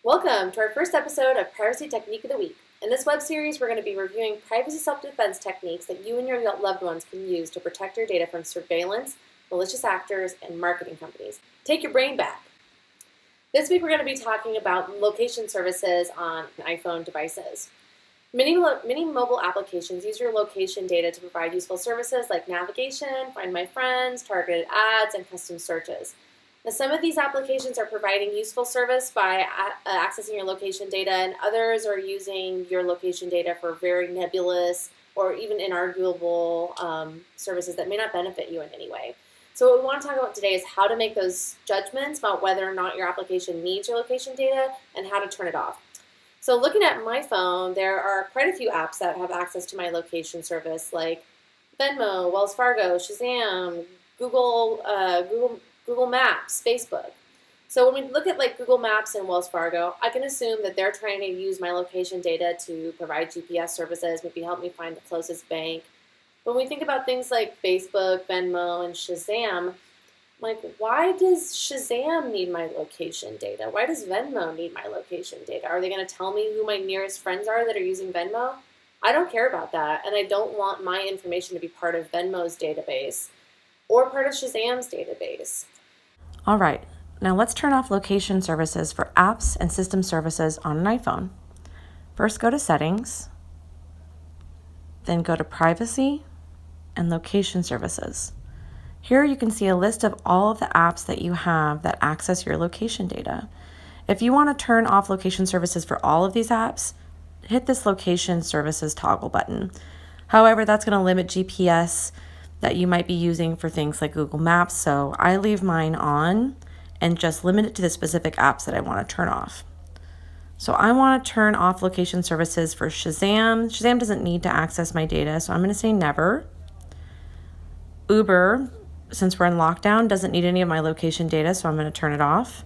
Welcome to our first episode of Privacy Technique of the Week. In this web series, we're going to be reviewing privacy self-defense techniques that you and your loved ones can use to protect your data from surveillance, malicious actors, and marketing companies. Take your brain back. This week, we're going to be talking about location services on iPhone devices. Many mobile applications use your location data to provide useful services like navigation, Find My Friends, targeted ads, and custom searches. Now, some of these applications are providing useful service by accessing your location data, and others are using your location data for very nebulous or even inarguable services that may not benefit you in any way. So what we want to talk about today is how to make those judgments about whether or not your application needs your location data and how to turn it off. So looking at my phone, there are quite a few apps that have access to my location service, like Venmo, Wells Fargo, Shazam, Google Maps, Facebook. So when we look at like Google Maps and Wells Fargo, I can assume that they're trying to use my location data to provide GPS services, maybe help me find the closest bank. But when we think about things like Facebook, Venmo, and Shazam, like, why does Shazam need my location data? Why does Venmo need my location data? Are they going to tell me who my nearest friends are that are using Venmo? I don't care about that, and I don't want my information to be part of Venmo's database or part of Shazam's database. All right, now let's turn off location services for apps and system services on an iPhone. First, go to Settings, then go to Privacy and Location Services. Here you can see a list of all of the apps that you have that access your location data. If you want to turn off location services for all of these apps, hit this Location Services toggle button. However, that's going to limit GPS that you might be using for things like Google Maps, so I leave mine on and just limit it to the specific apps that I want to turn off. So I want to turn off location services for Shazam. Shazam doesn't need to access my data, so I'm going to say never. Uber, since we're in lockdown, doesn't need any of my location data, so I'm going to turn it off.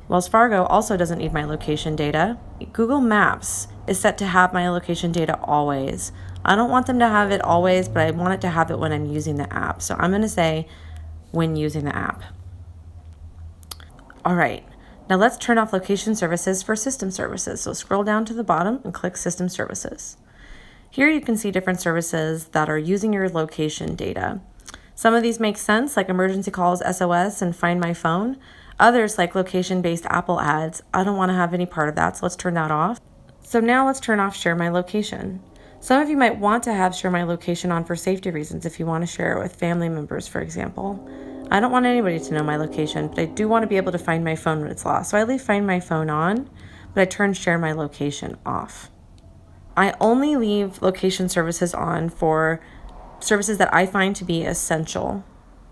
Wells Fargo also doesn't need my location data. Google Maps is set to have my location data always. I don't want them to have it always, but I want it to have it when I'm using the app. So I'm going to say when using the app. All right, now let's turn off location services for system services. So scroll down to the bottom and click System Services. Here you can see different services that are using your location data. Some of these make sense, like emergency calls, SOS, and Find My Phone. Others, like location-based Apple ads, I don't want to have any part of that, so let's turn that off. So now let's turn off Share My Location. Some of you might want to have Share My Location on for safety reasons if you want to share it with family members, for example. I don't want anybody to know my location, but I do want to be able to find my phone when it's lost. So I leave Find My Phone on, but I turn Share My Location off. I only leave location services on for services that I find to be essential.